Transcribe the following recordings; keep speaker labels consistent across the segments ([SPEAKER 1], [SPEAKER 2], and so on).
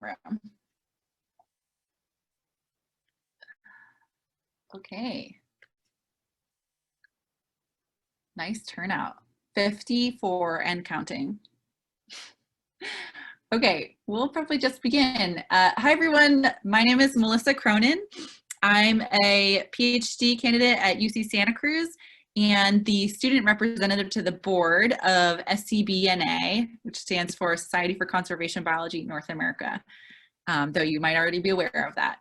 [SPEAKER 1] room. Okay. Nice turnout. 54 and counting. Okay, we'll probably just begin. Hi everyone, my name is Melissa Cronin. I'm a PhD candidate at UC Santa Cruz and the student representative to the board of SCBNA, which stands for Society for Conservation Biology North America, though you might already be aware of that.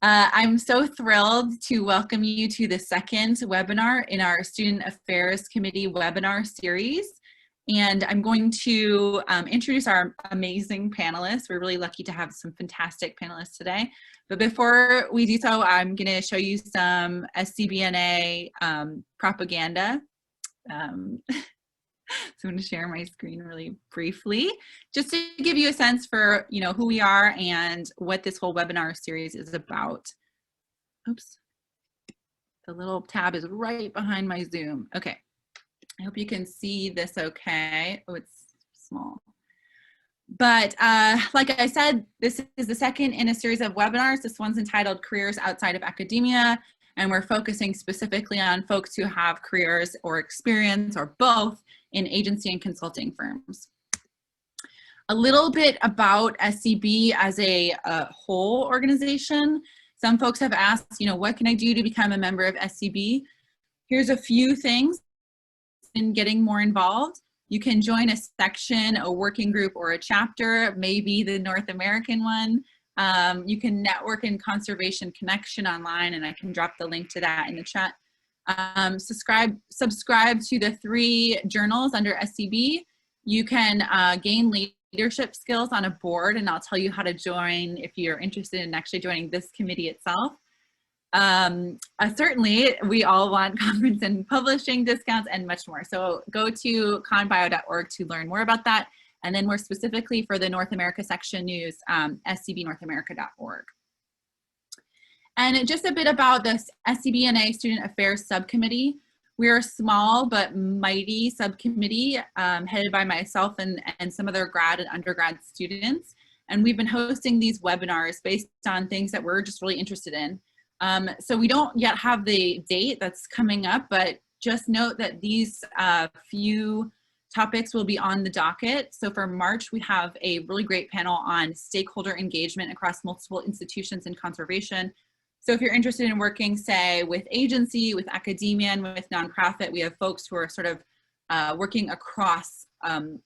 [SPEAKER 1] I'm so thrilled to welcome you to the second webinar in our Student Affairs Committee webinar series. And I'm going to introduce our amazing panelists. We're really lucky to have some fantastic panelists today. But before we do so, I'm going to show you some SCBNA propaganda. So I'm going to share my screen really briefly, just to give you a sense for, you know, who we are and what this whole webinar series is about. Oops, the little tab is right behind my Zoom. Okay, I hope you can see this okay. Oh, it's small. But like I said, this is the second in a series of webinars. This one's entitled Careers Outside of Academia, and we're focusing specifically on folks who have careers or experience or both in agency and consulting firms. A little bit about SCB as a whole organization. Some folks have asked, you know, what can I do to become a member of SCB? Here's a few things in getting more involved. You can join a section, a working group, or a chapter, maybe the North American one. You can network in Conservation Connection online, and I can drop the link to that in the chat. Subscribe to the 3 journals under SCB. You can gain leadership skills on a board, and I'll tell you how to join if you're interested in actually joining this committee itself. Certainly, we all want conference and publishing discounts and much more. So go to conbio.org to learn more about that. And then more specifically for the North America section, use scbnorthamerica.org. And just a bit about this SCBNA Student Affairs Subcommittee. We're a small but mighty subcommittee headed by myself and some other grad and undergrad students. And we've been hosting these webinars based on things that we're just really interested in. So we don't yet have the date that's coming up, but just note that these few topics will be on the docket. So for March, we have a really great panel on stakeholder engagement across multiple institutions in conservation. So if you're interested in working, say, with agency, with academia, and with nonprofit, we have folks who are sort of working across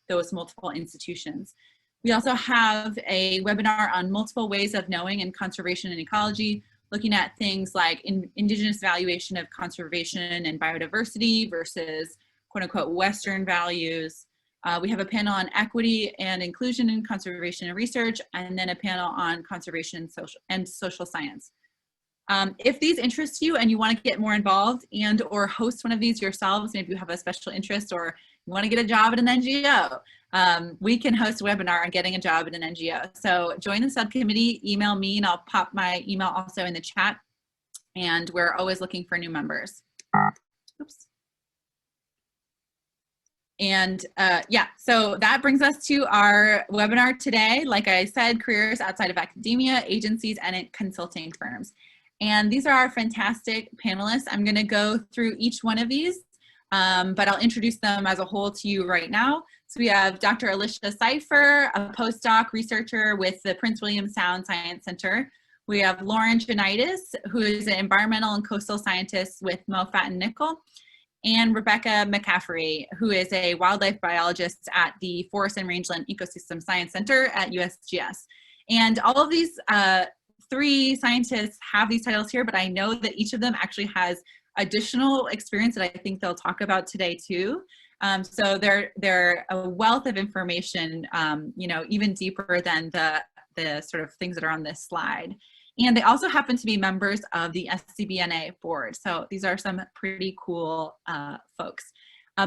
[SPEAKER 1] those multiple institutions. We also have a webinar on multiple ways of knowing in conservation and ecology, looking at things like indigenous valuation of conservation and biodiversity versus quote unquote Western values. We have a panel on equity and inclusion in conservation and research, and then a panel on conservation and social science. If these interest you and you want to get more involved and or host one of these yourselves, maybe you have a special interest or you want to get a job at an NGO, we can host a webinar on getting a job at an NGO. So join the subcommittee, email me, and I'll pop my email also in the chat. And we're always looking for new members. Oops. And yeah, so that brings us to our webinar today. Like I said, careers outside of academia, agencies, and consulting firms. And these are our fantastic panelists. I'm going to go through each one of these, but I'll introduce them as a whole to you right now. So we have Dr. Alysha Cypher, a postdoc researcher with the Prince William Sound Science Center. We have Lauren Jonaitis, who is an environmental and coastal scientist with Moffatt Nichol, and Rebecca McCaffery, who is a wildlife biologist at the Forest and Rangeland Ecosystem Science Center at USGS. And all of these 3 scientists have these titles here, but I know that each of them actually has additional experience that I think they'll talk about today too. So they're a wealth of information, you know, even deeper than the sort of things that are on this slide. And they also happen to be members of the SCBNA board. So these are some pretty cool folks.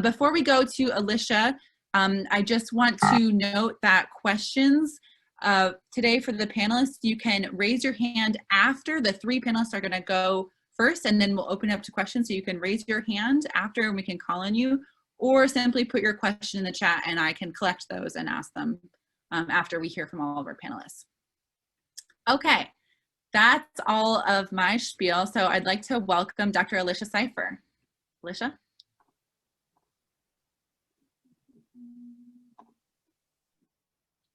[SPEAKER 1] Before we go to Alysha, I just want to note that questions today for the panelists, you can raise your hand after the 3 panelists are going to go first, and then we'll open up to questions. So you can raise your hand after and we can call on you, or simply put your question in the chat and I can collect those and ask them after we hear from all of our panelists. Okay, that's all of my spiel. So I'd like to welcome Dr. Alysha Cypher. Alysha?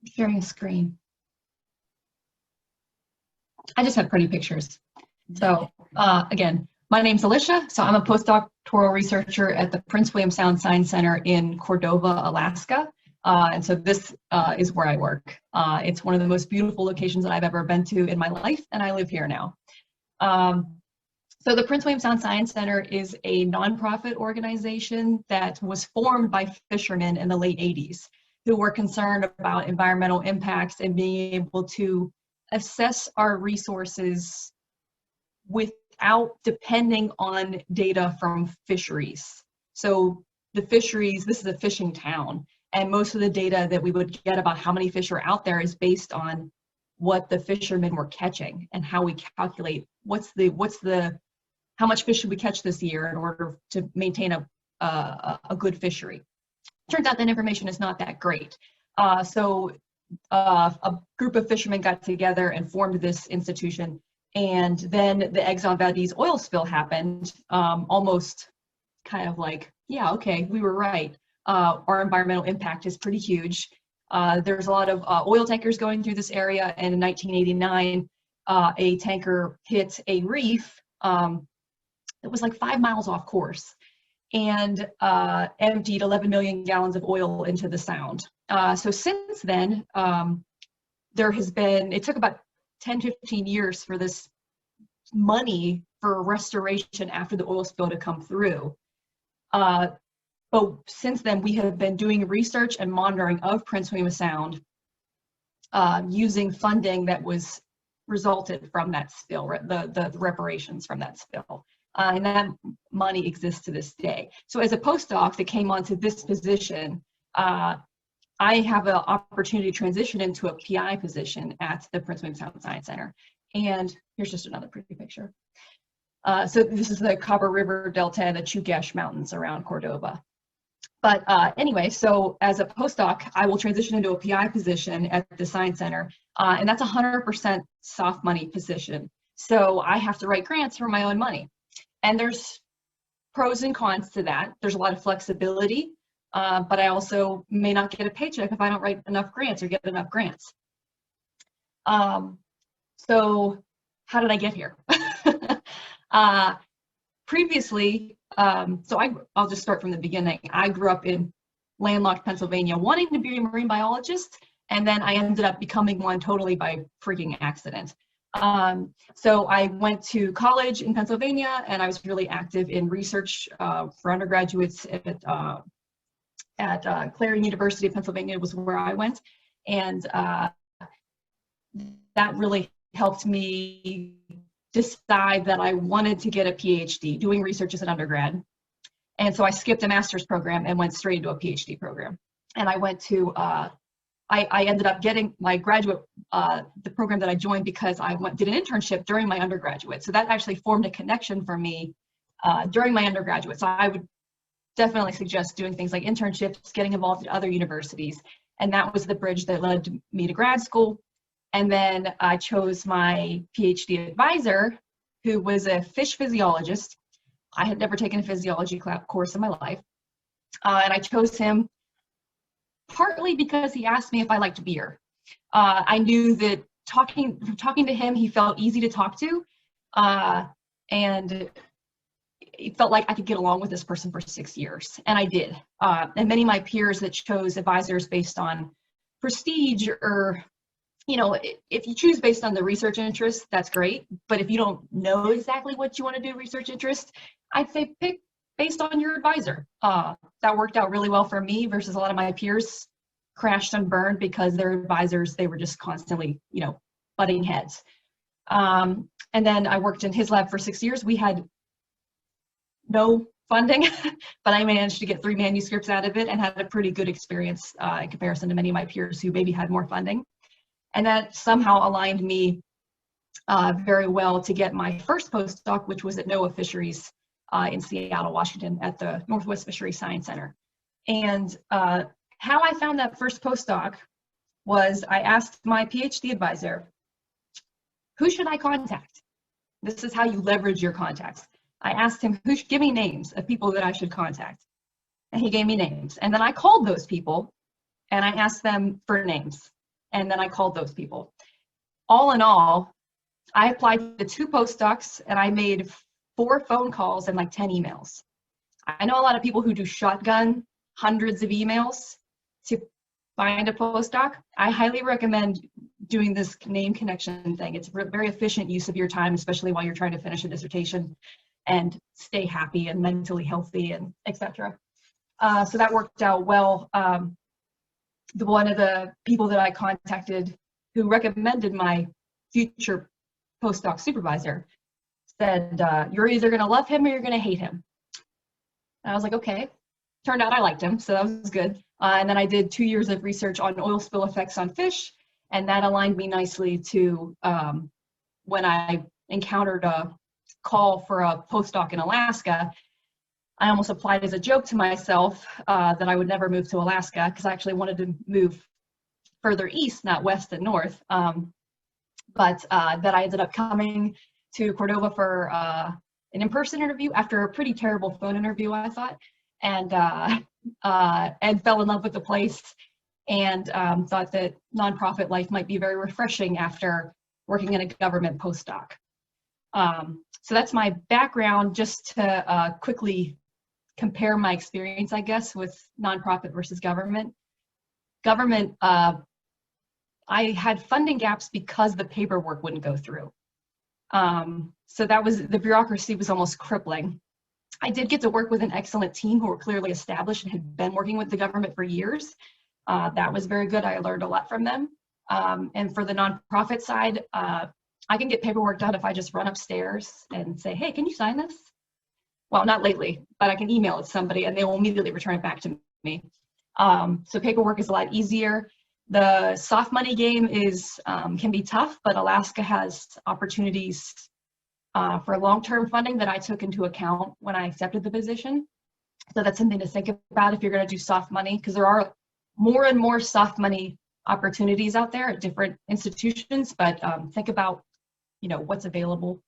[SPEAKER 2] Sharing a screen. I just have pretty pictures. So again, my name's Alysha. So I'm a postdoctoral researcher at the Prince William Sound Science Center in Cordova, Alaska. And so this is where I work. It's one of the most beautiful locations that I've ever been to in my life, and I live here now. So the Prince William Sound Science Center is a nonprofit organization that was formed by fishermen in the late 80s who were concerned about environmental impacts and being able to assess our resources without depending on data from fisheries. So the fisheries, this is a fishing town, and most of the data that we would get about how many fish are out there is based on what the fishermen were catching and how we calculate how much fish should we catch this year in order to maintain a good fishery. Turns out that information is not that great. So a group of fishermen got together and formed this institution, and then the Exxon Valdez oil spill happened, almost kind of like, yeah, okay, we were right. Our environmental impact is pretty huge. There's a lot of oil tankers going through this area, and in 1989, a tanker hit a reef that was like 5 miles off course and emptied 11 million gallons of oil into the sound. So since then, it took about 10, 15 years for this money for restoration after the oil spill to come through. But since then, we have been doing research and monitoring of Prince William Sound using funding that was resulted from that spill, the reparations from that spill. And that money exists to this day. So as a postdoc that came onto this position, I have an opportunity to transition into a PI position at the Prince William Sound Science Center. And here's just another pretty picture. So this is the Copper River Delta and the Chugach Mountains around Cordova. But anyway, so as a postdoc, I will transition into a PI position at the Science Center, and that's 100% soft money position. So I have to write grants for my own money. And there's pros and cons to that. There's a lot of flexibility, but I also may not get a paycheck if I don't write enough grants or get enough grants. So how did I get here? Previously, I'll just start from the beginning. I grew up in landlocked Pennsylvania wanting to be a marine biologist, and then I ended up becoming one totally by freaking accident. So I went to college in Pennsylvania, and I was really active in research for undergraduates at Clarion University of Pennsylvania was where I went, and that really helped me decide that I wanted to get a PhD, doing research as an undergrad. And so I skipped a master's program and went straight into a PhD program. And I went to I ended up getting my graduate, the program that I joined because I did an internship during my undergraduate. So that actually formed a connection for me during my undergraduate. So I would definitely suggest doing things like internships, getting involved at other universities. And that was the bridge that led me to grad school. And then I chose my PhD advisor, who was a fish physiologist. I had never taken a physiology course in my life. And I chose him partly because he asked me if I liked beer. I knew that talking to him, he felt easy to talk to, and it felt like I could get along with this person for 6 years, and I did. And many of my peers that chose advisors based on prestige, or, you know, if you choose based on the research interest, that's great. But if you don't know exactly what you want to do research interest, I'd say pick based on your advisor. That worked out really well for me versus a lot of my peers crashed and burned because their advisors, they were just constantly, you know, butting heads. And then I worked in his lab for 6 years. We had no funding, but I managed to get 3 manuscripts out of it and had a pretty good experience in comparison to many of my peers who maybe had more funding. And that somehow aligned me very well to get my first postdoc, which was at NOAA Fisheries in Seattle, Washington, at the Northwest Fisheries Science Center. And how I found that first postdoc was I asked my PhD advisor, who should I contact? This is how you leverage your contacts. I asked him, give me names of people that I should contact. And he gave me names. And then I called those people and I asked them for names. And then I called those people. All in all, I applied to 2 postdocs and I made 4 phone calls and like 10 emails. I know a lot of people who do shotgun hundreds of emails to find a postdoc. I highly recommend doing this name connection thing. It's a very efficient use of your time, especially while you're trying to finish a dissertation and stay happy and mentally healthy and etc. So that worked out well. One of the people that I contacted who recommended my future postdoc supervisor said, you're either going to love him or you're going to hate him. And I was like, okay. Turned out I liked him, so that was good. And then I did 2 years of research on oil spill effects on fish, and that aligned me nicely to when I encountered a call for a postdoc in Alaska. I almost applied as a joke to myself that I would never move to Alaska because I actually wanted to move further east, not west and north. But that I ended up coming to Cordova for an in-person interview after a pretty terrible phone interview, I thought, and fell in love with the place and thought that nonprofit life might be very refreshing after working in a government postdoc. So that's my background, just to quickly compare my experience, I guess, with nonprofit versus government. Government, I had funding gaps because the paperwork wouldn't go through. So that was, the bureaucracy was almost crippling. I did get to work with an excellent team who were clearly established and had been working with the government for years. That was very good. I learned a lot from them. And for the nonprofit side, I can get paperwork done if I just run upstairs and say, hey, can you sign this? Well, not lately, but I can email it to somebody and they will immediately return it back to me. So paperwork is a lot easier. The soft money game is can be tough, but Alaska has opportunities for long-term funding that I took into account when I accepted the position. So that's something to think about if you're going to do soft money, because there are more and more soft money opportunities out there at different institutions. But think about, what's available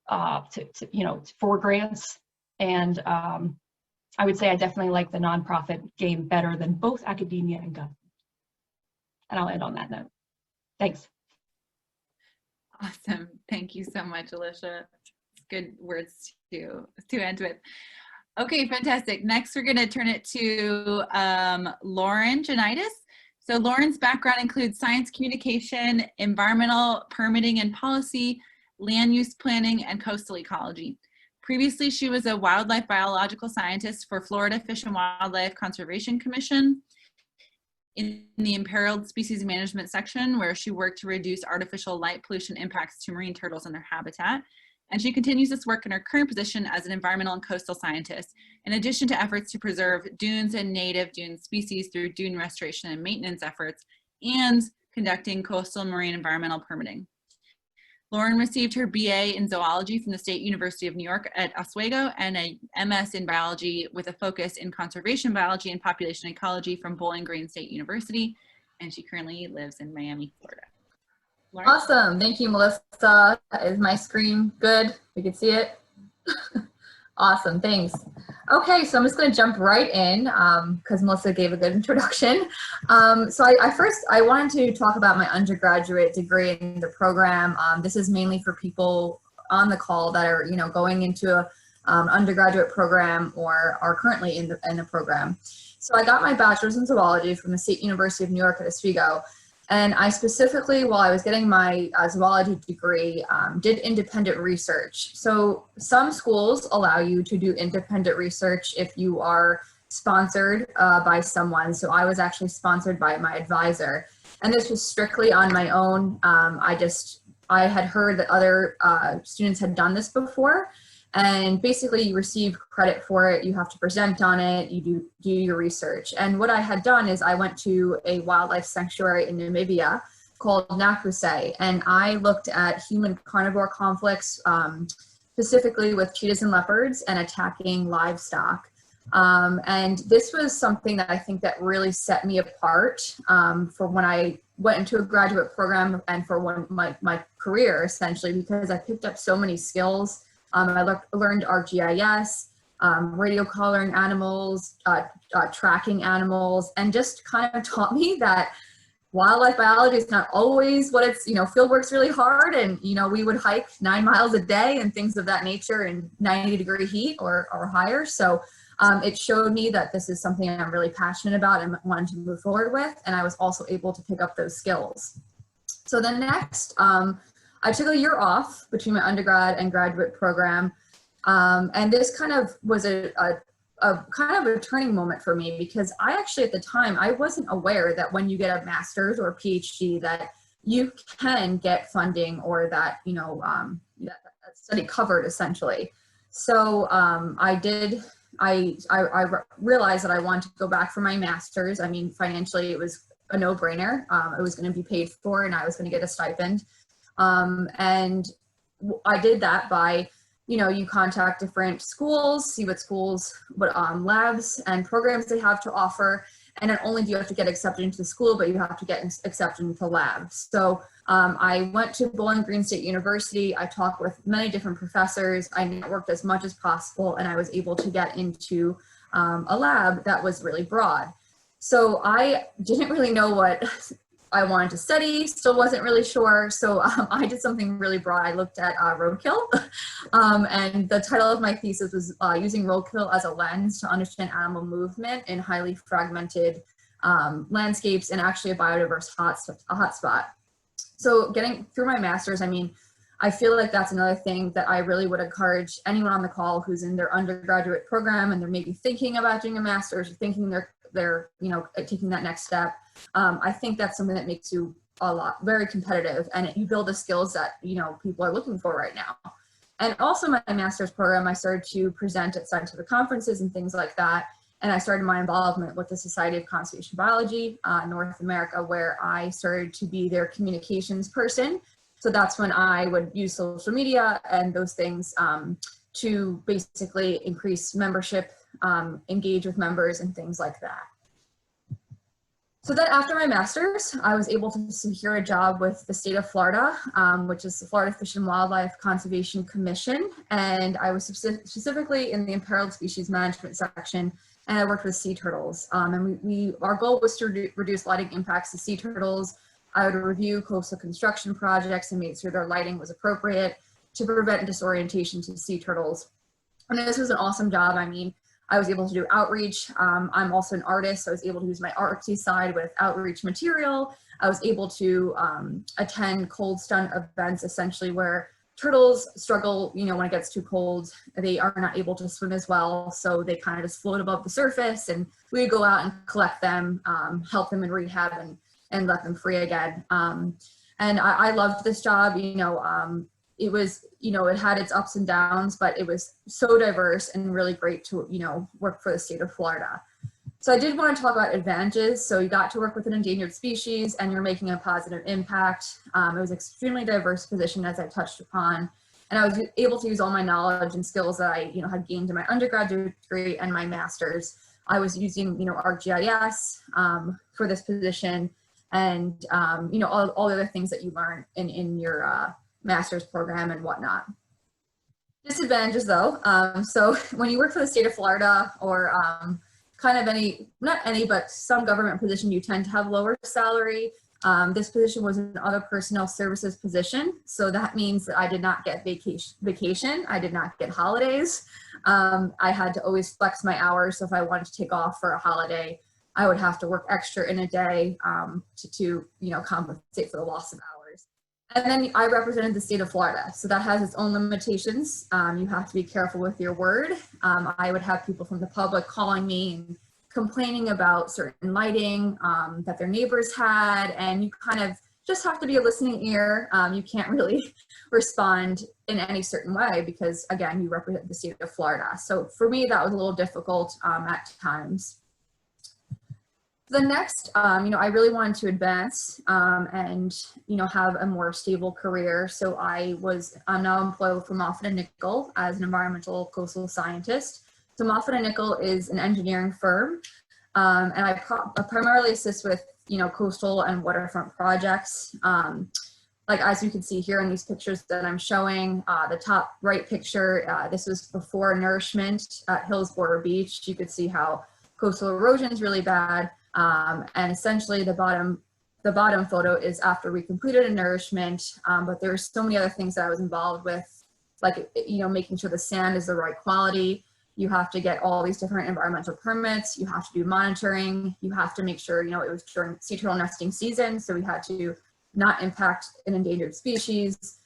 [SPEAKER 2] for grants. And I would say I definitely like the nonprofit game better than both academia and government. And I'll end on that note. Thanks.
[SPEAKER 1] Awesome. Thank you so much, Alysha. Good words to end with. Okay, fantastic. Next, we're going to turn it to Lauren Jonaitis. So Lauren's background includes science communication, environmental permitting and policy, land use planning, and coastal ecology. Previously, she was a wildlife biological scientist for Florida Fish and Wildlife Conservation Commission in the imperiled species management section, where she worked to reduce artificial light pollution impacts to marine turtles and their habitat. And she continues this work in her current position as an environmental and coastal scientist, in addition to efforts to preserve dunes and native dune species through dune restoration and maintenance efforts, and conducting coastal marine environmental permitting. Lauren received her BA in zoology from the State University of New York at Oswego and a MS in biology with a focus in conservation biology and population ecology from Bowling Green State University. And she currently lives in Miami, Florida. Lauren?
[SPEAKER 3] Awesome. Thank you, Melissa. Is my screen good? We can see it? Awesome. Thanks. Okay, so I'm just going to jump right in because Melissa gave a good introduction. So I wanted to talk about my undergraduate degree in the program. This is mainly for people on the call that are, going into a undergraduate program or are currently in the program. So I got my bachelor's in zoology from the State University of New York at Oswego. And I specifically, while I was getting my zoology degree, did independent research. So some schools allow you to do independent research if you are sponsored by someone. So I was actually sponsored by my advisor. And this was strictly on my own. I had heard that other students had done this before. And basically you receive credit for it, you have to present on it, you do your research. And what I had done is I went to a wildlife sanctuary in Namibia called Nakrusay, and I looked at human carnivore conflicts, specifically with cheetahs and leopards and attacking livestock. And this was something that I think that really set me apart for when I went into a graduate program and for my career, essentially, because I picked up so many skills. I learned ArcGIS, radio collaring animals, tracking animals, and just kind of taught me that wildlife biology is not always what it's, field work's really hard, and, we would hike 9 miles a day and things of that nature in 90-degree heat or higher. So it showed me that this is something I'm really passionate about and wanted to move forward with, and I was also able to pick up those skills. So then next, I took a year off between my undergrad and graduate program, and this kind of was a kind of a turning moment for me, because I actually, at the time, I wasn't aware that when you get a master's or a PhD that you can get funding, or that, that study covered, essentially. So I realized that I wanted to go back for my master's. I mean, financially, it was a no-brainer. It was going to be paid for, and I was going to get a stipend. And I did that by, you contact different schools, see what labs and programs they have to offer. And not only do you have to get accepted into the school, but you have to get accepted into labs. So I went to Bowling Green State University. I talked with many different professors. I networked as much as possible, and I was able to get into a lab that was really broad. So I didn't really know what I wanted to study, still wasn't really sure. So I did something really broad. I looked at roadkill, and the title of my thesis was using roadkill as a lens to understand animal movement in highly fragmented landscapes and actually a biodiverse hotspot. So getting through my master's, I mean, I feel like that's another thing that I really would encourage anyone on the call who's in their undergraduate program and they're maybe thinking about doing a master's or thinking they're taking that next step. I think that's something that makes you very competitive, and you build the skills that, people are looking for right now. And also my master's program, I started to present at scientific conferences and things like that. And I started my involvement with the Society of Conservation Biology, North America, where I started to be their communications person. So that's when I would use social media and those things to basically increase membership, engage with members and things like that. So then after my master's, I was able to secure a job with the state of Florida, which is the Florida Fish and Wildlife Conservation Commission. And I was specifically in the imperiled species management section, and I worked with sea turtles. And our goal was to reduce lighting impacts to sea turtles. I would review coastal construction projects and make sure their lighting was appropriate to prevent disorientation to sea turtles. And this was an awesome job. I mean, I was able to do outreach. I'm also an artist, so I was able to use my artsy side with outreach material. I was able to attend cold stunt events, essentially, where turtles struggle, when it gets too cold. They are not able to swim as well, so they kind of just float above the surface, and we would go out and collect them, help them in rehab, and let them free again. And I loved this job. It was, it had its ups and downs, but it was so diverse and really great to, work for the state of Florida. So I did want to talk about advantages. So you got to work with an endangered species and you're making a positive impact. It was an extremely diverse position, as I touched upon. And I was able to use all my knowledge and skills that I, had gained in my undergraduate degree and my master's. I was using, ArcGIS for this position, and, all the other things that you learn in your master's program and whatnot. Disadvantages though, so when you work for the state of Florida or kind of not any, but some government position, you tend to have lower salary. This position was an other personnel services position, so that means that I did not get vacation. I did not get holidays. I had to always flex my hours, so if I wanted to take off for a holiday, I would have to work extra in a day to compensate for the loss of hours. And then I represented the state of Florida, so that has its own limitations. You have to be careful with your word. I would have people from the public calling me and complaining about certain lighting that their neighbors had, and you kind of just have to be a listening ear. You can't really respond in any certain way because, again, you represent the state of Florida. So for me, that was a little difficult at times. The next, I really wanted to advance and, have a more stable career. So I'm now employed for Moffatt Nichol as an environmental coastal scientist. So Moffatt Nichol is an engineering firm. And I primarily assist with, you know, coastal and waterfront projects. Like as you can see here in these pictures that I'm showing, the top right picture, this was before nourishment at Hillsborough Beach. You could see how coastal erosion is really bad. And essentially the bottom photo is after we completed a nourishment, but there's so many other things that I was involved with, like, you know, making sure the sand is the right quality. You have to get all these different environmental permits. You have to do monitoring. You have to make sure, you know, it was during sea turtle nesting season, so we had to not impact an endangered species.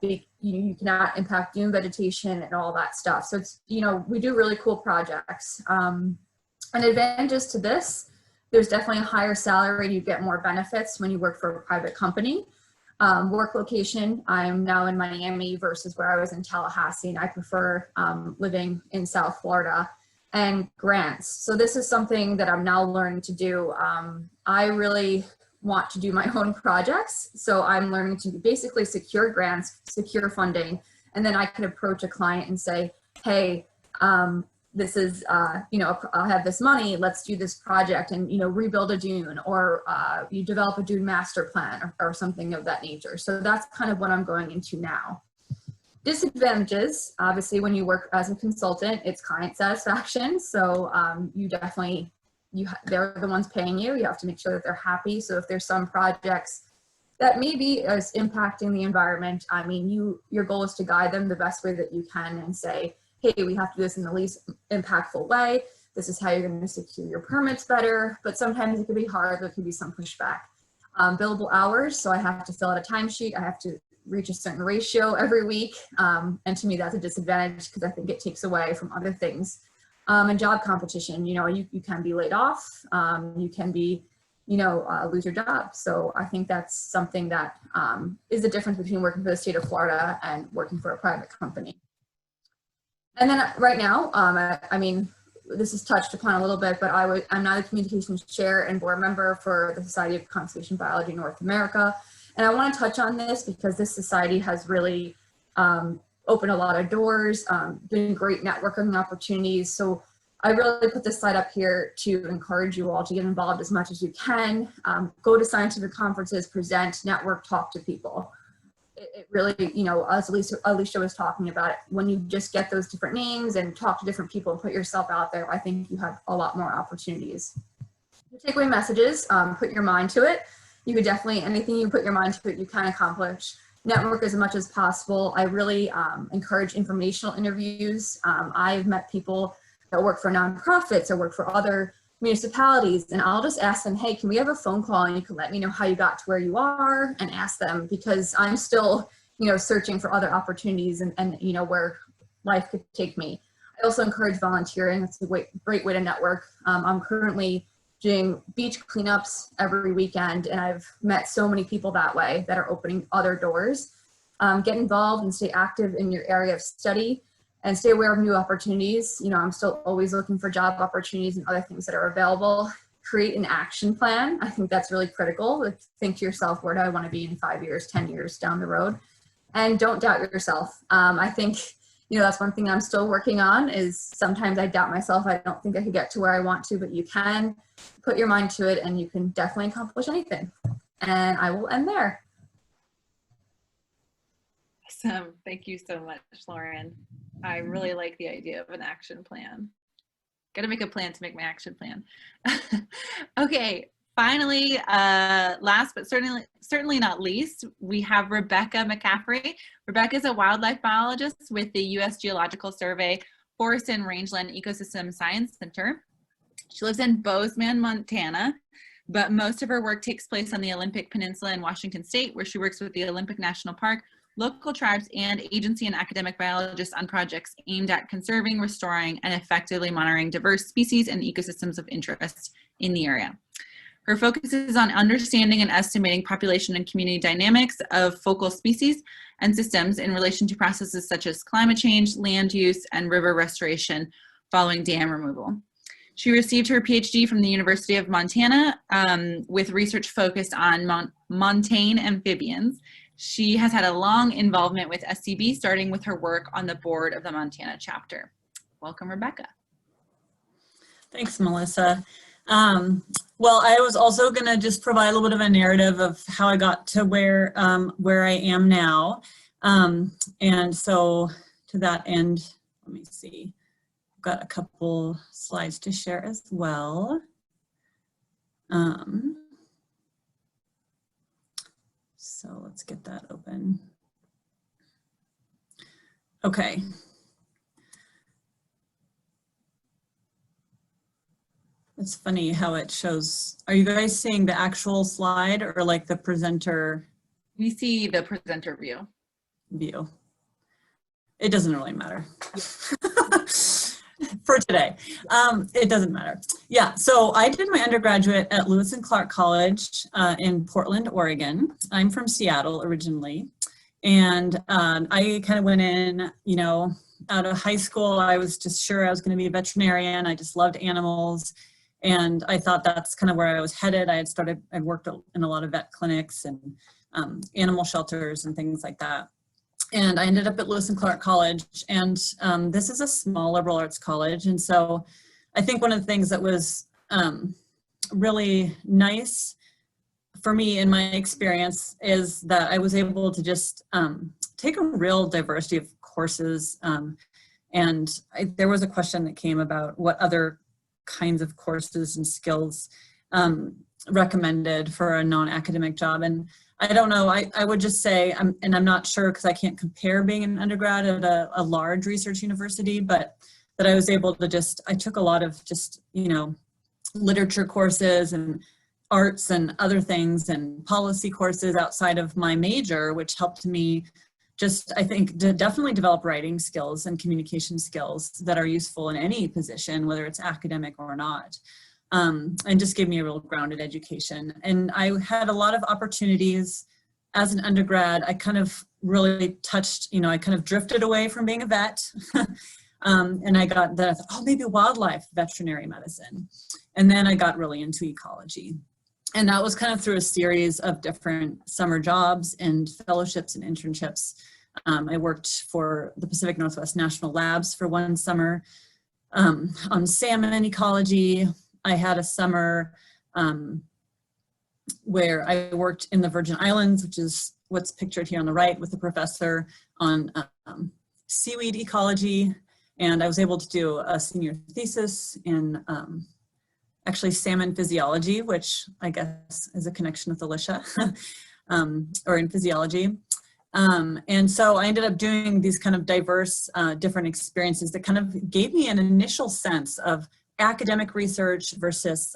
[SPEAKER 3] You cannot impact dune vegetation and all that stuff. So it's, you know, we do really cool projects. An advantage to this, there's definitely a higher salary. You get more benefits when you work for a private company. Work location, I'm now in Miami versus where I was in Tallahassee, and I prefer living in South Florida. And grants. So this is something that I'm now learning to do. I really want to do my own projects. So I'm learning to basically secure grants, secure funding, and then I can approach a client and say, hey, this is, you know, I have this money, let's do this project and, you know, rebuild a dune, or you develop a dune master plan or something of that nature. So that's kind of what I'm going into now. Disadvantages, obviously, when you work as a consultant, it's client satisfaction. So you definitely, they're the ones paying you. You have to make sure that they're happy. So if there's some projects that maybe is impacting the environment, I mean, your goal is to guide them the best way that you can and say, hey, we have to do this in the least impactful way. This is how you're going to secure your permits better. But sometimes it can be hard. There can be some pushback. Billable hours. So I have to fill out a timesheet. I have to reach a certain ratio every week. And to me, that's a disadvantage because I think it takes away from other things. And job competition, you know, you can be laid off. You can be, you know, lose your job. So I think that's something that is the difference between working for the state of Florida and working for a private company. And then right now, I mean, this is touched upon a little bit, but I'm now the communications chair and board member for the Society of Conservation Biology North America. And I want to touch on this because this society has really opened a lot of doors, been great networking opportunities. So I really put this slide up here to encourage you all to get involved as much as you can. Go to scientific conferences, present, network, talk to people. It really, you know, as Alysha was talking about it, when you just get those different names and talk to different people and put yourself out there, I think you have a lot more opportunities. Takeaway messages, put your mind to it. You could definitely, anything you put your mind to it, you can accomplish. Network as much as possible. I really encourage informational interviews. I've met people that work for nonprofits or work for other municipalities, and I'll just ask them, hey, can we have a phone call and you can let me know how you got to where you are, and ask them, because I'm still, you know, searching for other opportunities and you know, where life could take me. I also encourage volunteering. It's a great way to network. I'm currently doing beach cleanups every weekend, and I've met so many people that way that are opening other doors. Get involved and stay active in your area of study, and stay aware of new opportunities. You know, I'm still always looking for job opportunities and other things that are available. Create an action plan. I think that's really critical. Like, think to yourself, where do I want to be in 5 years, 10 years down the road? And don't doubt yourself. I think, you know, that's one thing I'm still working on, is sometimes I doubt myself. I don't think I could get to where I want to, but you can put your mind to it and you can definitely accomplish anything. And I will end there.
[SPEAKER 1] Awesome. Thank you so much, Lauren. I really like the idea of an action plan. Got to make a plan to make my action plan. Okay, finally, last but certainly not least, we have Rebecca McCaffery. Rebecca is a wildlife biologist with the U.S. Geological Survey Forest and Rangeland Ecosystem Science Center. She lives in Bozeman, Montana, but most of her work takes place on the Olympic Peninsula in Washington State, where she works with the Olympic National Park, local tribes, and agency and academic biologists on projects aimed at conserving, restoring, and effectively monitoring diverse species and ecosystems of interest in the area. Her focus is on understanding and estimating population and community dynamics of focal species and systems in relation to processes such as climate change, land use, and river restoration following dam removal. She received her PhD from the University of Montana with research focused on montane amphibians. She has had a long involvement with SCB, starting with her work on the board of the Montana chapter. Welcome, Rebecca.
[SPEAKER 4] Thanks, Melissa. Well, I was also going to just provide a little bit of a narrative of how I got to where I am now. And so to that end, let me see, I've got a couple slides to share as well. So let's get that open. Okay. It's funny how it shows. Are you guys seeing the actual slide or like the presenter?
[SPEAKER 1] We see the presenter view.
[SPEAKER 4] It doesn't really matter for today. It doesn't matter. Yeah, so I did my undergraduate at Lewis and Clark College in Portland, Oregon. I'm from Seattle originally. And I kind of went in, you know, out of high school, I was just sure I was going to be a veterinarian. I just loved animals. And I thought that's kind of where I was headed. I'd worked in a lot of vet clinics and animal shelters and things like that. And I ended up at Lewis and Clark College. And this is a small liberal arts college. And so I think one of the things that was really nice for me in my experience is that I was able to just take a real diversity of courses. There was a question that came about what other kinds of courses and skills recommended for a non-academic job. And I don't know, I would just say, and I'm not sure because I can't compare being an undergrad at a large research university, but that I was able to I took a lot of just, you know, literature courses and arts and other things and policy courses outside of my major, which helped me just, I think, to definitely develop writing skills and communication skills that are useful in any position, whether it's academic or not, and just gave me a real grounded education. And I had a lot of opportunities as an undergrad. I kind of really touched, you know, I kind of drifted away from being a vet. And I thought, oh, maybe wildlife veterinary medicine. And then I got really into ecology. And that was kind of through a series of different summer jobs and fellowships and internships. I worked for the Pacific Northwest National Labs for one summer on salmon ecology. I had a summer where I worked in the Virgin Islands, which is what's pictured here on the right, with a professor on seaweed ecology. And I was able to do a senior thesis in actually salmon physiology, which I guess is a connection with Alysha, or in physiology. And so I ended up doing these kind of diverse, different experiences that kind of gave me an initial sense of academic research versus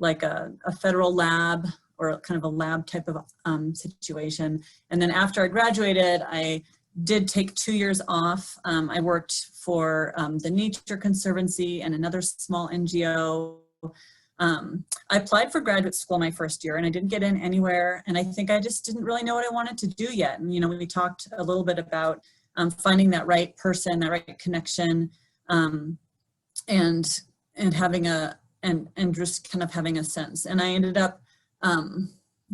[SPEAKER 4] like a federal lab or kind of a lab type of situation. And then after I graduated, I did take 2 years off. I worked for the Nature Conservancy and another small NGO. I applied for graduate school my first year and I didn't get in anywhere. And I think I just didn't really know what I wanted to do yet. And, you know, we talked a little bit about finding that right person, that right connection, and having and just kind of having a sense. And I ended up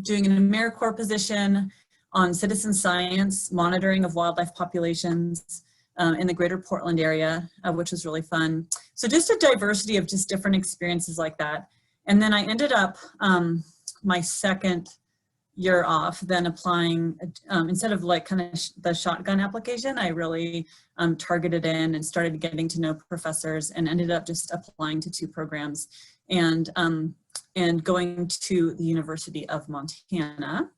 [SPEAKER 4] doing an AmeriCorps position on citizen science, monitoring of wildlife populations in the greater Portland area, which was really fun. So just a diversity of just different experiences like that. And then I ended up my second year off, then applying, instead of like kind of the shotgun application, I really targeted in and started getting to know professors and ended up just applying to 2 programs and going to the University of Montana.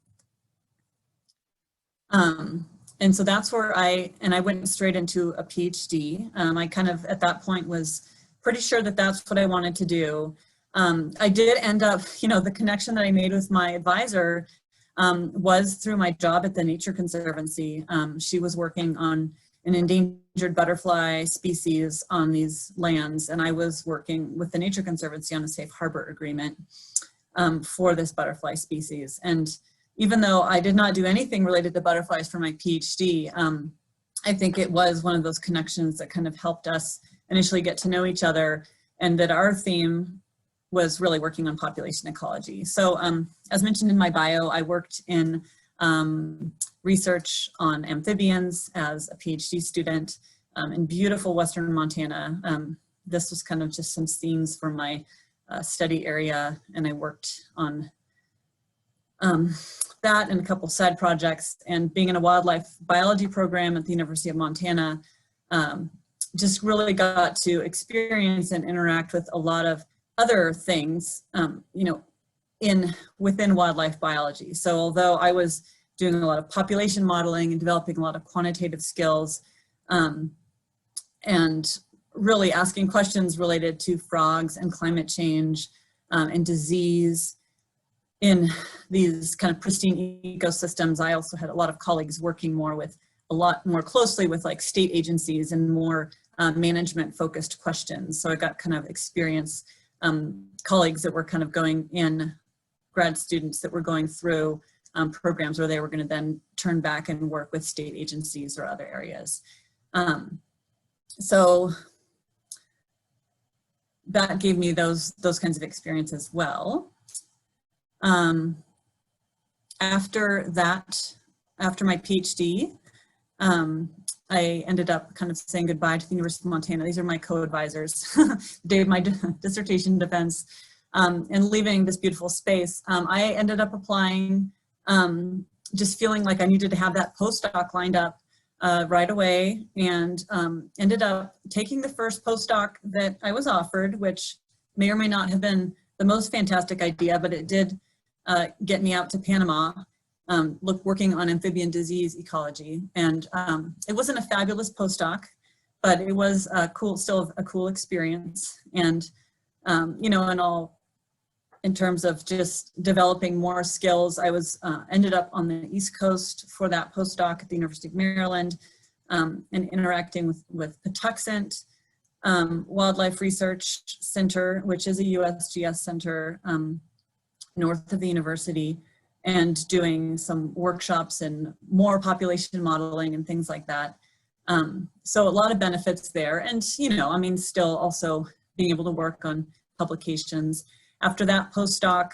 [SPEAKER 4] And so that's where I went straight into a PhD. I kind of, at that point, was pretty sure that that's what I wanted to do. I did end up, you know, the connection that I made with my advisor was through my job at the Nature Conservancy. She was working on an endangered butterfly species on these lands, and I was working with the Nature Conservancy on a safe harbor agreement for this butterfly species. And even though I did not do anything related to butterflies for my PhD, I think it was one of those connections that kind of helped us initially get to know each other, and that our theme was really working on population ecology. So as mentioned in my bio, I worked in research on amphibians as a PhD student in beautiful Western Montana. This was kind of just some scenes from my study area, and I worked on that and a couple side projects. And being in a wildlife biology program at the University of Montana, just really got to experience and interact with a lot of other things, you know, within wildlife biology. So although I was doing a lot of population modeling and developing a lot of quantitative skills, and really asking questions related to frogs and climate change and disease in these kind of pristine ecosystems, I also had a lot of colleagues working a lot more closely with like state agencies and more management focused questions. So I got kind of experience colleagues that were kind of going in, grad students that were going through programs where they were going to then turn back and work with state agencies or other areas. So that gave me those kinds of experience as well. After my PhD, I ended up kind of saying goodbye to the University of Montana. These are my co-advisors, the day of my dissertation defense, and leaving this beautiful space. I ended up applying, just feeling like I needed to have that postdoc lined up right away, and ended up taking the first postdoc that I was offered, which may or may not have been the most fantastic idea, but it did get me out to Panama, working on amphibian disease ecology. And it wasn't a fabulous postdoc, but it was still a cool experience. And, you know, in terms of just developing more skills, I was ended up on the East Coast for that postdoc at the University of Maryland, and interacting with Patuxent Wildlife Research Center, which is a USGS center north of the university, and doing some workshops and more population modeling and things like that. So a lot of benefits there. And, you know, I mean, still also being able to work on publications. After that postdoc,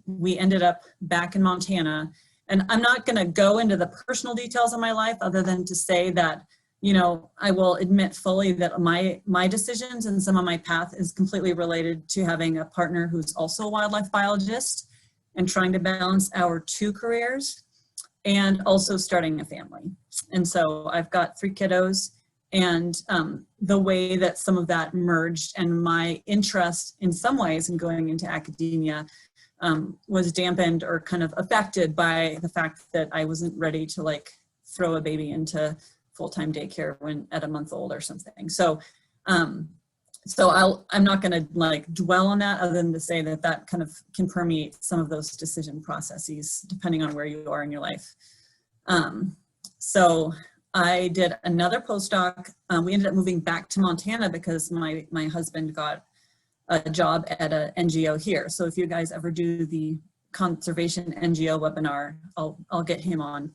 [SPEAKER 4] we ended up back in Montana. And I'm not going to go into the personal details of my life other than to say that, you know, I will admit fully that my decisions and some of my path is completely related to having a partner who's also a wildlife biologist and trying to balance our two careers and also starting a family. And so I've got 3 kiddos, and the way that some of that merged and my interest in some ways in going into academia was dampened or kind of affected by the fact that I wasn't ready to like throw a baby into full-time daycare when at a month old or something. So I'm not going to like dwell on that other than to say that that kind of can permeate some of those decision processes depending on where you are in your life. So I did another postdoc. We ended up moving back to Montana because my husband got a job at an NGO here. So if you guys ever do the conservation NGO webinar, I'll get him on.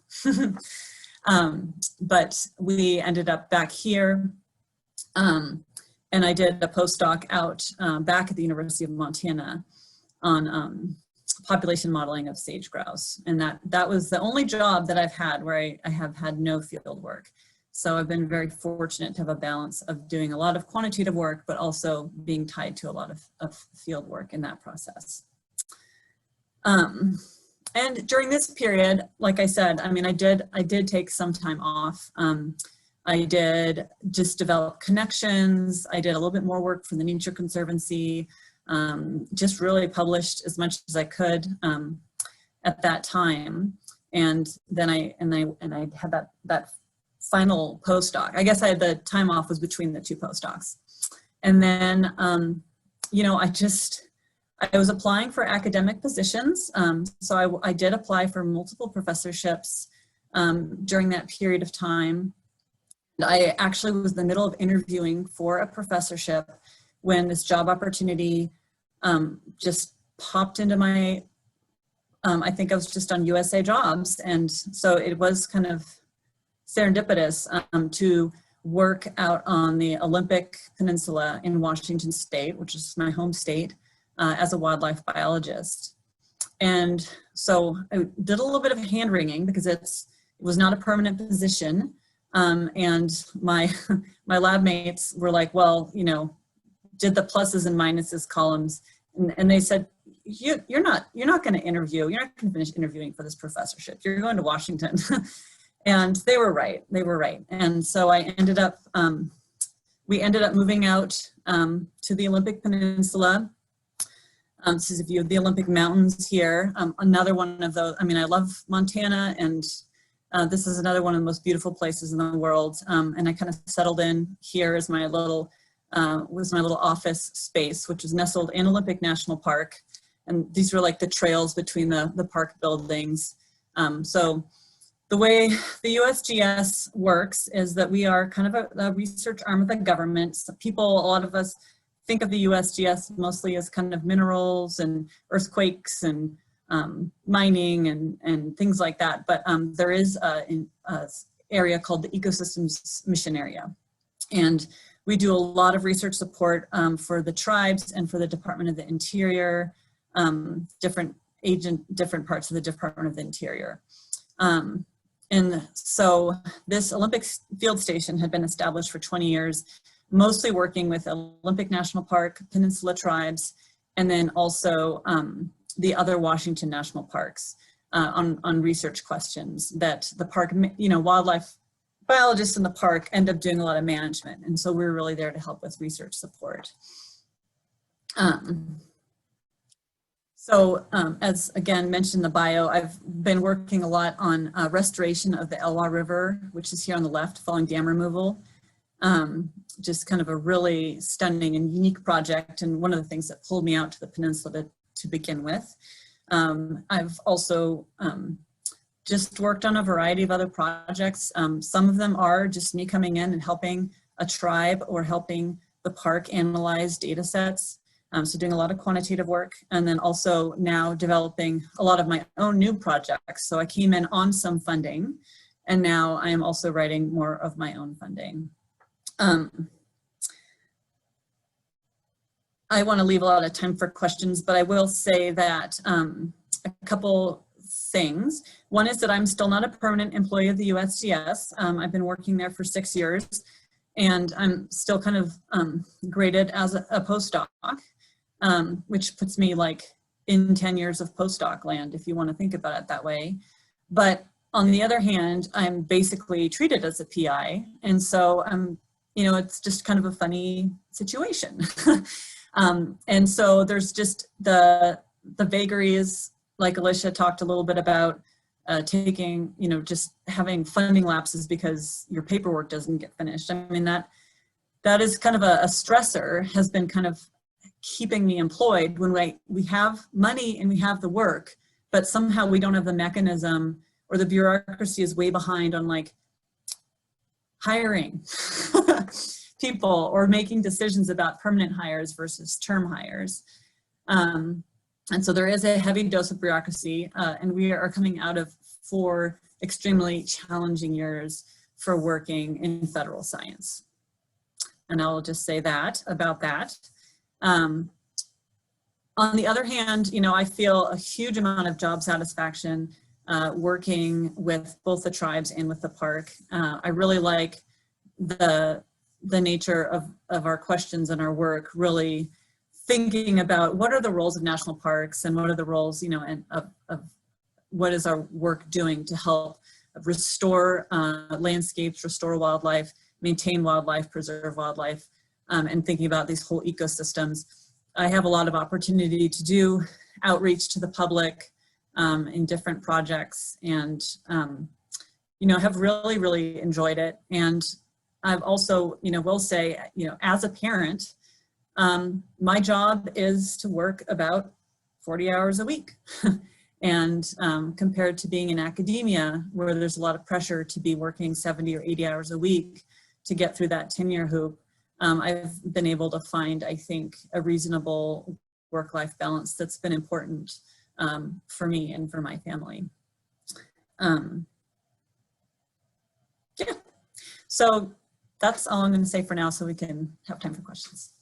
[SPEAKER 4] But we ended up back here, and I did a postdoc out back at the University of Montana on population modeling of sage grouse. And that was the only job that I've had where I have had no field work. So I've been very fortunate to have a balance of doing a lot of quantitative work, but also being tied to a lot of field work in that process. And during this period, like I said, I mean, I did take some time off. I did just develop connections. I did a little bit more work for the Nature Conservancy, just really published as much as I could at that time. And then I had that final postdoc. I guess the time off was between the 2 postdocs. And then, you know, I was applying for academic positions. So I did apply for multiple professorships during that period of time. I actually was in the middle of interviewing for a professorship when this job opportunity just popped into my, I think I was just on USA Jobs. And so it was kind of serendipitous to work out on the Olympic Peninsula in Washington State, which is my home state, as a wildlife biologist. And so I did a little bit of hand wringing because it was not a permanent position. And my lab mates were like, well, you know, did the pluses and minuses columns, and they said, you're not going to interview, you're not going to finish interviewing for this professorship. You're going to Washington. And they were right. They were right. And so I ended up, we ended up moving out to the Olympic Peninsula. This is a view of the Olympic Mountains here. Another one of those, I mean, I love Montana, and this is another one of the most beautiful places in the world. And I kind of settled in here as my little, was my little office space, which is nestled in Olympic National Park. And these were like the trails between the park buildings. So the way the USGS works is that we are kind of a research arm of the government. So people, a lot of us think of the USGS mostly as kind of minerals and earthquakes and mining and things like that. But there is an area called the Ecosystems Mission Area. And we do a lot of research support for the tribes and for the Department of the Interior, different parts of the Department of the Interior. And so this Olympic field station had been established for 20 years, mostly working with Olympic National Park, Peninsula tribes, and then also the other Washington national parks on research questions that the park, you know, wildlife biologists in the park end up doing a lot of management. And so we're really there to help with research support. So as again mentioned in the bio, I've been working a lot on restoration of the Elwha River, which is here on the left, following dam removal. Just kind of a really stunning and unique project, and one of the things that pulled me out to the peninsula to begin with. I've also just worked on a variety of other projects. Some of them are just me coming in and helping a tribe or helping the park analyze data sets. So doing a lot of quantitative work, and then also now developing a lot of my own new projects. So I came in on some funding, and now I am also writing more of my own funding. I want to leave a lot of time for questions, but I will say that a couple things. One is that I'm still not a permanent employee of the USGS. I've been working there for 6 years, and I'm still kind of graded as a postdoc. Which puts me like in 10 years of postdoc land, if you want to think about it that way. But on the other hand, I'm basically treated as a PI. And so, you know, it's just kind of a funny situation. And so there's just the vagaries, like Alysha talked a little bit about, taking, you know, just having funding lapses because your paperwork doesn't get finished. I mean, that is kind of a stressor, has been kind of keeping me employed when we have money and we have the work, but somehow we don't have the mechanism, or the bureaucracy is way behind on like hiring people or making decisions about permanent hires versus term hires. And so there is a heavy dose of bureaucracy, and we are coming out of 4 extremely challenging years for working in federal science. And I'll just say that about that. On the other hand, you know, I feel a huge amount of job satisfaction working with both the tribes and with the park. I really like the nature of our questions and our work, really thinking about what are the roles of national parks and what are the roles, you know, and of what is our work doing to help restore landscapes, restore wildlife, maintain wildlife, preserve wildlife. And thinking about these whole ecosystems. I have a lot of opportunity to do outreach to the public in different projects, and you know, have really, really enjoyed it. And I've also, you know, will say, you know, as a parent, my job is to work about 40 hours a week. And compared to being in academia, where there's a lot of pressure to be working 70 or 80 hours a week to get through that tenure hoop, I've been able to find, I think, a reasonable work-life balance that's been important for me and for my family. Yeah, so that's all I'm going to say for now, so we can have time for questions.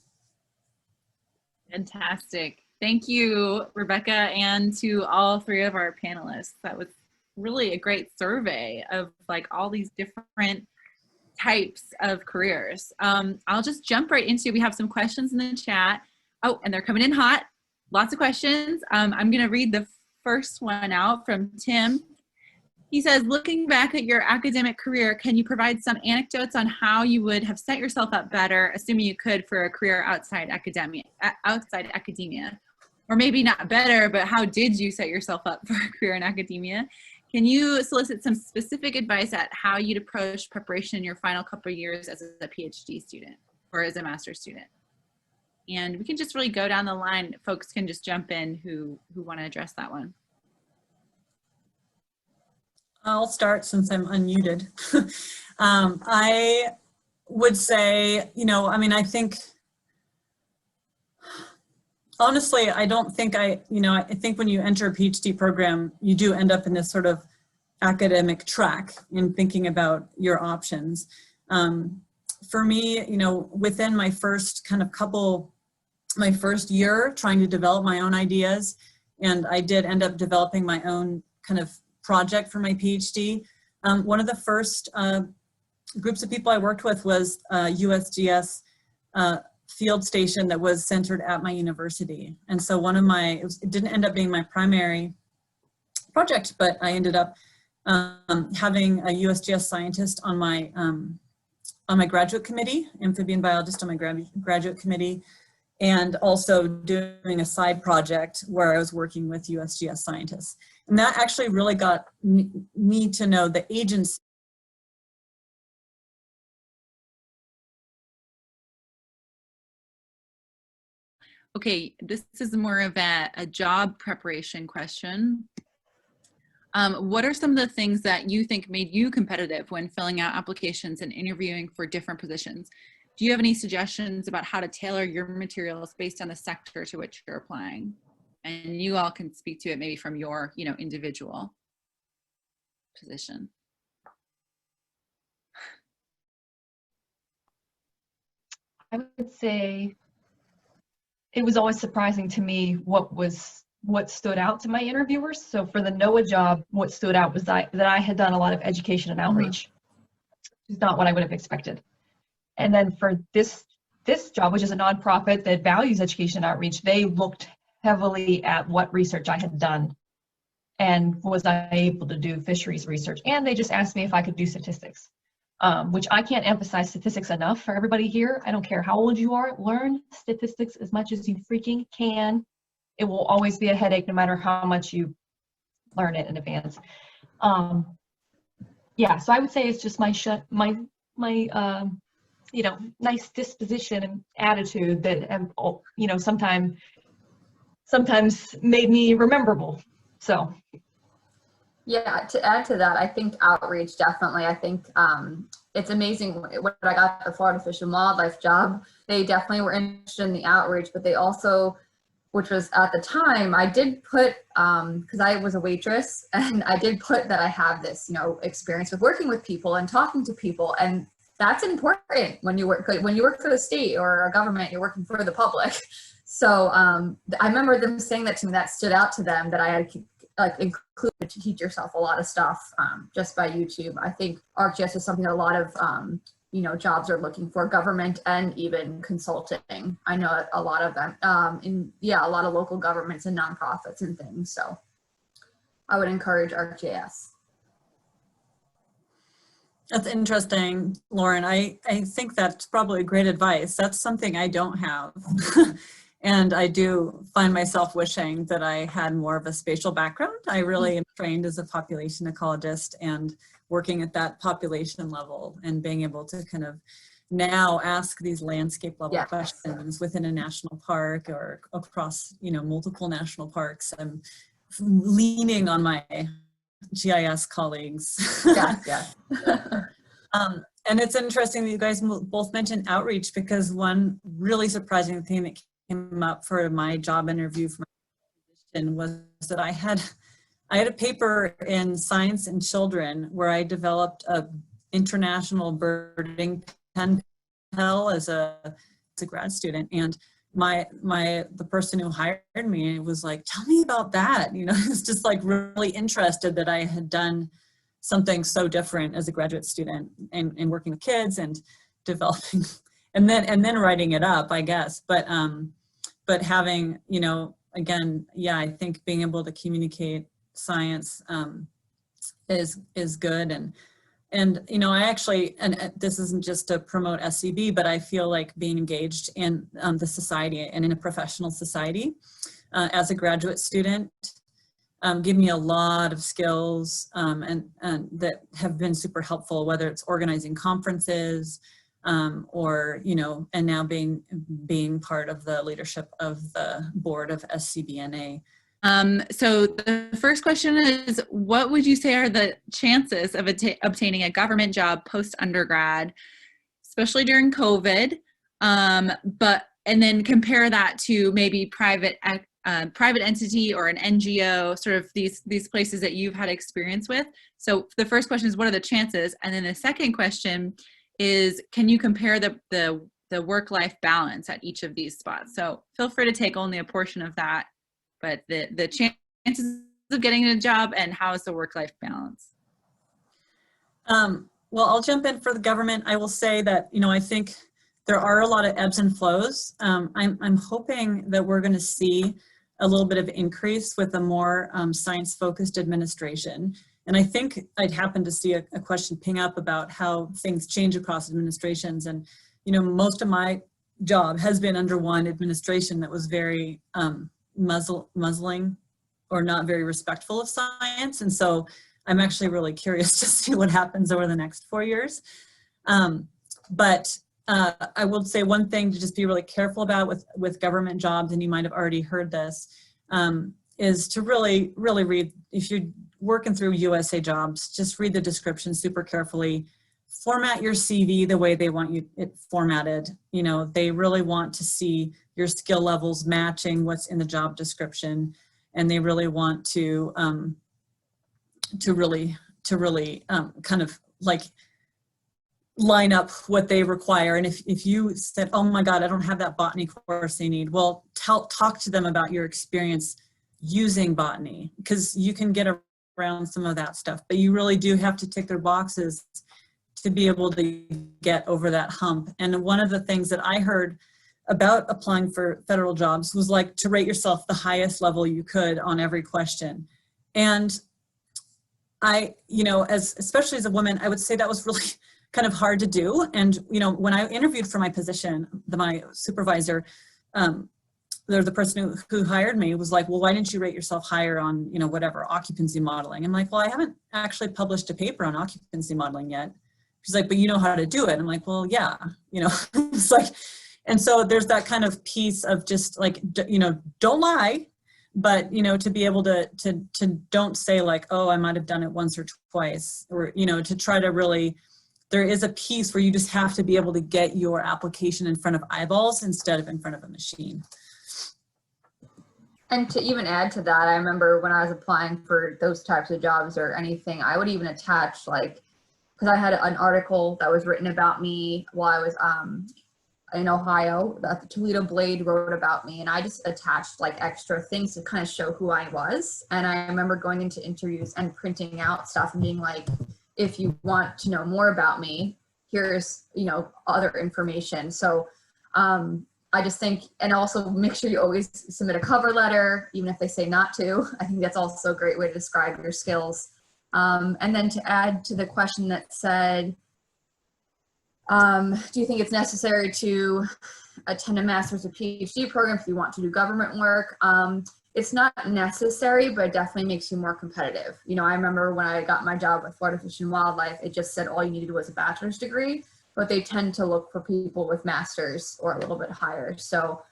[SPEAKER 1] Fantastic. Thank you, Rebecca, and to all 3 of our panelists. That was really a great survey of like all these different types of careers. I'll just jump right into, we have some questions in the chat. Oh, and they're coming in hot. Lots of questions. I'm going to read the first one out from Tim. He says, looking back at your academic career, can you provide some anecdotes on how you would have set yourself up better, assuming you could, for a career outside academia? Or maybe not better, but how did you set yourself up for a career in academia? Can you solicit some specific advice at how you'd approach preparation in your final couple of years as a PhD student or as a master's student? And we can just really go down the line. Folks can just jump in who want to address that one.
[SPEAKER 4] I'll start since I'm unmuted. I would say, I think, honestly, I don't think I think when you enter a PhD program, you do end up in this sort of academic track in thinking about your options. For me, within my first my first year trying to develop my own ideas, and I did end up developing my own kind of project for my PhD. One of the first groups of people I worked with was USGS field station that was centered at my university. And so it didn't end up being my primary project, but I ended up having a USGS scientist on my graduate committee, amphibian biologist on my graduate committee, and also doing a side project where I was working with USGS scientists. And that actually really got me to know the agency.
[SPEAKER 1] Okay, this is more of a job preparation question. What are some of the things that you think made you competitive when filling out applications and interviewing for different positions? Do you have any suggestions about how to tailor your materials based on the sector to which you're applying? And you all can speak to it maybe from your, individual position.
[SPEAKER 2] I would say it was always surprising to me what stood out to my interviewers. So for the NOAA job, what stood out was that I had done a lot of education and outreach. It's not what I would have expected. And then for this job, which is a nonprofit that values education and outreach, they looked heavily at what research I had done and was I able to do fisheries research. And they just asked me if I could do statistics, which I can't emphasize statistics enough for everybody here. I don't care how old you are, learn statistics as much as you freaking can. It will always be a headache no matter how much you learn it in advance. Yeah, so I would say it's just my nice disposition and attitude that sometimes made me rememberable. So
[SPEAKER 3] yeah, to add to that, I think outreach definitely. I think it's amazing when I got the Florida Fish and Wildlife job, they definitely were interested in the outreach, but they also, which was at the time, I did put, because I was a waitress, and I did put that I have this, experience with working with people and talking to people, and that's important when you work for the state or a government, you're working for the public. So I remember them saying that to me, that stood out to them, that I had included to teach yourself a lot of stuff just by YouTube. I think ArcGIS is something that a lot of jobs are looking for, government and even consulting. I know a lot of them a lot of local governments and nonprofits and things. So I would encourage ArcGIS.
[SPEAKER 4] That's interesting, Lauren. I think that's probably great advice. That's something I don't have. And I do find myself wishing that I had more of a spatial background. I really am trained as a population ecologist, and working at that population level and being able to kind of now ask these landscape level questions within a national park or across, multiple national parks. I'm leaning on my GIS colleagues.
[SPEAKER 3] Yes.
[SPEAKER 4] And it's interesting that you guys both mentioned outreach, because one really surprising thing that came up for my job interview for my position was that I had a paper in Science and Children where I developed a international birding pen pal as a grad student, and the person who hired me was like, tell me about that. It's just like really interested that I had done something so different as a graduate student, and working with kids and developing and then writing it up, I guess. But having, you know, again, yeah, I think being able to communicate science is good. And you know, I actually, and this isn't just to promote SCB, but I feel like being engaged in the society and in a professional society as a graduate student give me a lot of skills and that have been super helpful, whether it's organizing conferences or, you know, and now being part of the leadership of the board of SCBNA.
[SPEAKER 1] So the first question is, what would you say are the chances of obtaining a government job post-undergrad, especially during COVID? And then compare that to maybe private entity or an NGO, sort of these places that you've had experience with. So the first question is, what are the chances? And then the second question is, can you compare the work-life balance at each of these spots? So feel free to take only a portion of that, but the chances of getting a job and how is the work-life balance?
[SPEAKER 4] Well, I'll jump in for the government. I will say that, you know, I think there are a lot of ebbs and flows. I'm hoping that we're going to see a little bit of increase with a more science-focused administration. And I think I'd happened to see a question ping up about how things change across administrations. And, you know, most of my job has been under one administration that was very muzzling or not very respectful of science. And so I'm actually really curious to see what happens over the next 4 years. But I will say one thing to just be really careful about with government jobs, and you might have already heard this, is to really read, if you're working through USA jobs, just read the description super carefully. Format your CV the way they want it formatted. You know, they really want to see your skill levels matching what's in the job description, and they really want to really kind of like line up what they require. And if you said, oh my God, I don't have that botany course they need, well, talk to them about your experience using botany, because you can get around some of that stuff, but you really do have to tick their boxes to be able to get over that hump. And one of the things that I heard about applying for federal jobs was like to rate yourself the highest level you could on every question. And I, you know, especially as a woman, I would say that was really kind of hard to do. And, you know, when I interviewed for my position, my supervisor, the person who hired me was like, well, why didn't you rate yourself higher on, you know, whatever, occupancy modeling? I'm like, well, I haven't actually published a paper on occupancy modeling yet. She's like, but you know how to do it. I'm like, well, yeah, you know, it's like, and so there's that kind of piece of just like, you know, don't lie, but, you know, to be able to don't say like, oh, I might've done it once or twice, or, you know, to try to really, there is a piece where you just have to be able to get your application in front of eyeballs instead of in front of a machine.
[SPEAKER 3] And to even add to that, I remember when I was applying for those types of jobs or anything, I would even attach like, because I had an article that was written about me while I was in Ohio, that the Toledo Blade wrote about me, and I just attached like extra things to kind of show who I was. And I remember going into interviews and printing out stuff and being like, if you want to know more about me, here's, you know, other information. So I just think, and also make sure you always submit a cover letter, even if they say not to. I think that's also a great way to describe your skills. And then to add to the question that said, do you think it's necessary to attend a master's or PhD program if you want to do government work? It's not necessary, but it definitely makes you more competitive. You know, I remember when I got my job with Florida Fish and Wildlife, it just said all you needed was a bachelor's degree, but they tend to look for people with masters or a little bit higher. So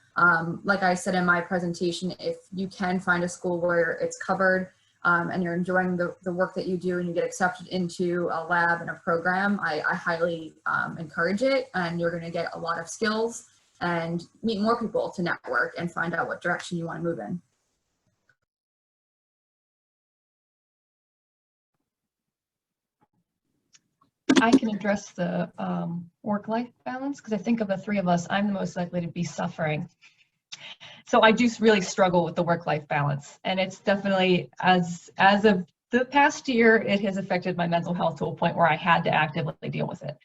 [SPEAKER 3] like I said in my presentation, if you can find a school where it's covered and you're enjoying the work that you do and you get accepted into a lab and a program, I highly encourage it, and you're going to get a lot of skills and meet more people to network and find out what direction you want to move in.
[SPEAKER 2] I can address the work-life balance, because I think of the three of us, I'm the most likely to be suffering. So I do really struggle with the work-life balance, and it's definitely as a the past year, it has affected my mental health to a point where I had to actively deal with it.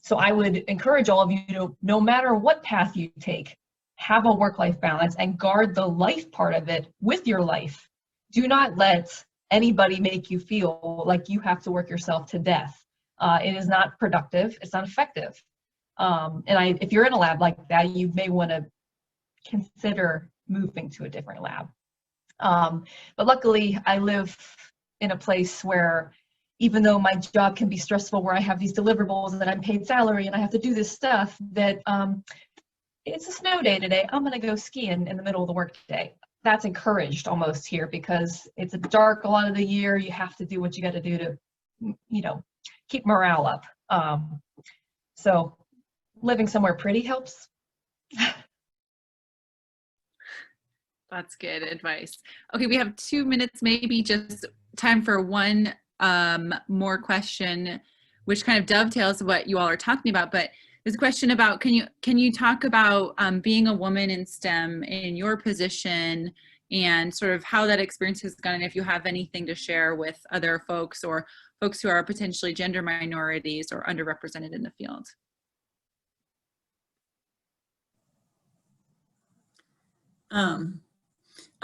[SPEAKER 2] So I would encourage all of you to, no matter what path you take, have a work-life balance and guard the life part of it with your life. Do not let anybody make you feel like you have to work yourself to death. It is not productive. It's not effective. If you're in a lab like that, you may want to consider moving to a different lab. But luckily, I live in a place where, even though my job can be stressful, where I have these deliverables and that I'm paid salary and I have to do this stuff, that it's a snow day today, I'm going to go skiing in the middle of the work day. That's encouraged almost here because it's dark a lot of the year. You have to do what you got to do to, you know, keep morale up. So living somewhere pretty helps.
[SPEAKER 1] That's good advice. Okay, we have 2 minutes, maybe just time for one more question, which kind of dovetails what you all are talking about. But there's a question about, can you talk about being a woman in STEM in your position and sort of how that experience has gone, and if you have anything to share with other folks or folks who are potentially gender minorities or underrepresented in the field.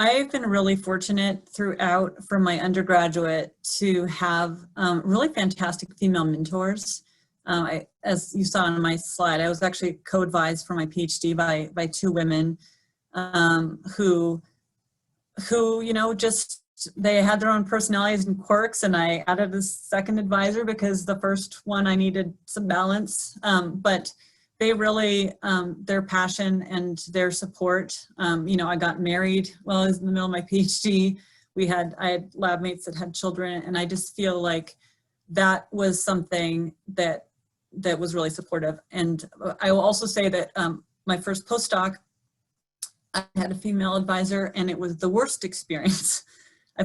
[SPEAKER 4] I've been really fortunate throughout from my undergraduate to have really fantastic female mentors. As you saw on my slide, I was actually co-advised for my PhD by 2 women who, you know, just, they had their own personalities and quirks, and I added a second advisor because the first one I needed some balance. But they really, their passion and their support, you know, I got married while I was in the middle of my PhD. I had lab mates that had children, and I just feel like that was something that was really supportive. And I will also say that my first postdoc, I had a female advisor, and it was the worst experience. I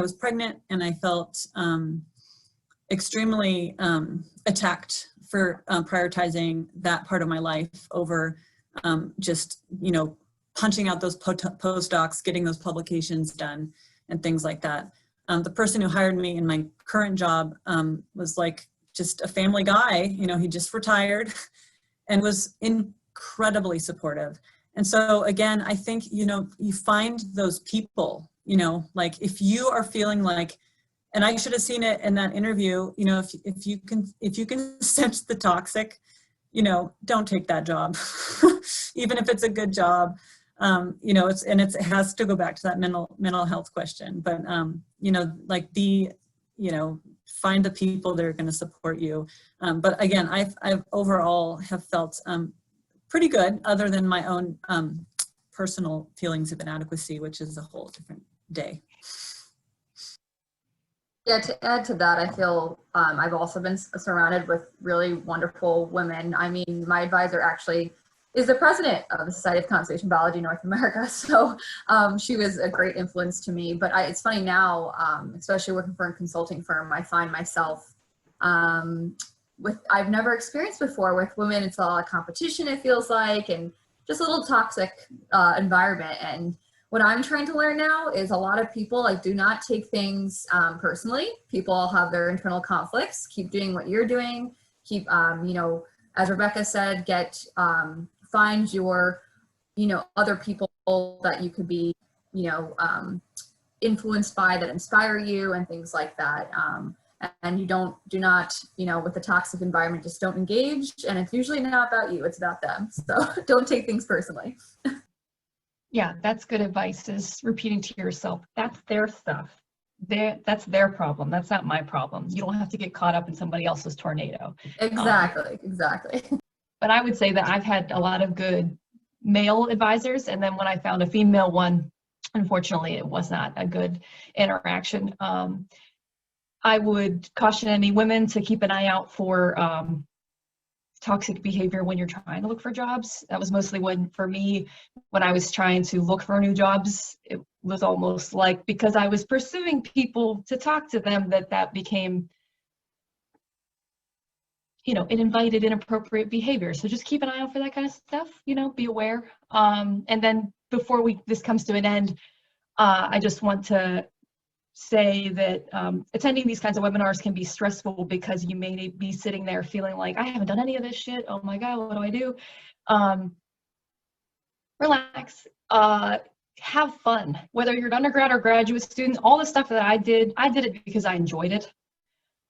[SPEAKER 4] was pregnant, and I felt extremely attacked for prioritizing that part of my life over just, you know, punching out those postdocs, getting those publications done, and things like that. The person who hired me in my current job was like just a family guy. You know, he just retired and was incredibly supportive. And so again, I think, you know, you find those people, you know, like if you are feeling like, and I should have seen it in that interview, you know, if you can sense the toxic, you know, don't take that job, even if it's a good job. You know, it has to go back to that mental health question. But you know, like you know, find the people that are going to support you. But again, I've overall have felt pretty good, other than my own personal feelings of inadequacy, which is a whole different day.
[SPEAKER 3] Yeah, to add to that, I feel I've also been surrounded with really wonderful women. I mean, my advisor actually is the president of the Society of Conservation Biology North America. So she was a great influence to me. But it's funny now, especially working for a consulting firm, I find myself I've never experienced before with women. It's a lot of competition, it feels like, and just a little toxic environment. And what I'm trying to learn now is a lot of people do not take things personally. People all have their internal conflicts. Keep doing what you're doing. Keep, you know, as Rebecca said, find your, you know, other people that you could be, you know, influenced by, that inspire you and things like that. And you do not, you know, with the toxic environment, just don't engage. And it's usually not about you, it's about them. So don't take things personally.
[SPEAKER 2] Yeah, that's good advice, is repeating to yourself, that's their stuff. That's their problem. That's not my problem. You don't have to get caught up in somebody else's tornado.
[SPEAKER 3] Exactly, exactly.
[SPEAKER 2] But I would say that I've had a lot of good male advisors. And then when I found a female one, unfortunately, it was not a good interaction. I would caution any women to keep an eye out for toxic behavior when you're trying to look for jobs. That was mostly for me, when I was trying to look for new jobs, it was almost like, because I was pursuing people to talk to them, that became, you know, it invited inappropriate behavior. So just keep an eye out for that kind of stuff, you know, be aware. And then before this comes to an end, I just want to say that attending these kinds of webinars can be stressful because you may be sitting there feeling like, I haven't done any of this shit. Oh my God, what do I do? Relax, have fun. Whether you're an undergrad or graduate student, all the stuff that I did it because I enjoyed it.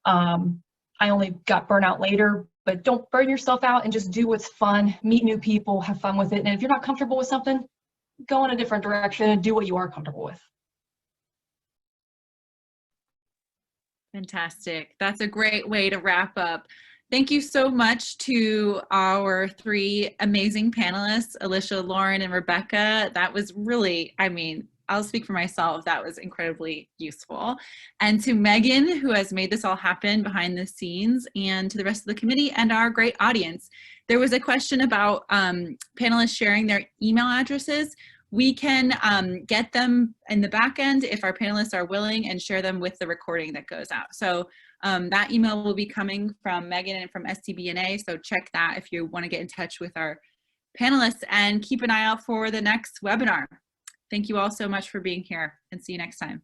[SPEAKER 2] I only got burnout later, but don't burn yourself out and just do what's fun, meet new people, have fun with it. And if you're not comfortable with something, go in a different direction and do what you are comfortable with.
[SPEAKER 1] Fantastic. That's a great way to wrap up. Thank you so much to our 3 amazing panelists, Alysha, Lauren, and Rebecca. That was really, I mean, I'll speak for myself, that was incredibly useful. And to Megan, who has made this all happen behind the scenes, and to the rest of the committee and our great audience. There was a question about panelists sharing their email addresses. We can get them in the back end if our panelists are willing and share them with the recording that goes out. So that email will be coming from Megan and from SCBNA, so check that if you want to get in touch with our panelists, and keep an eye out for the next webinar. Thank you all so much for being here, and see you next time.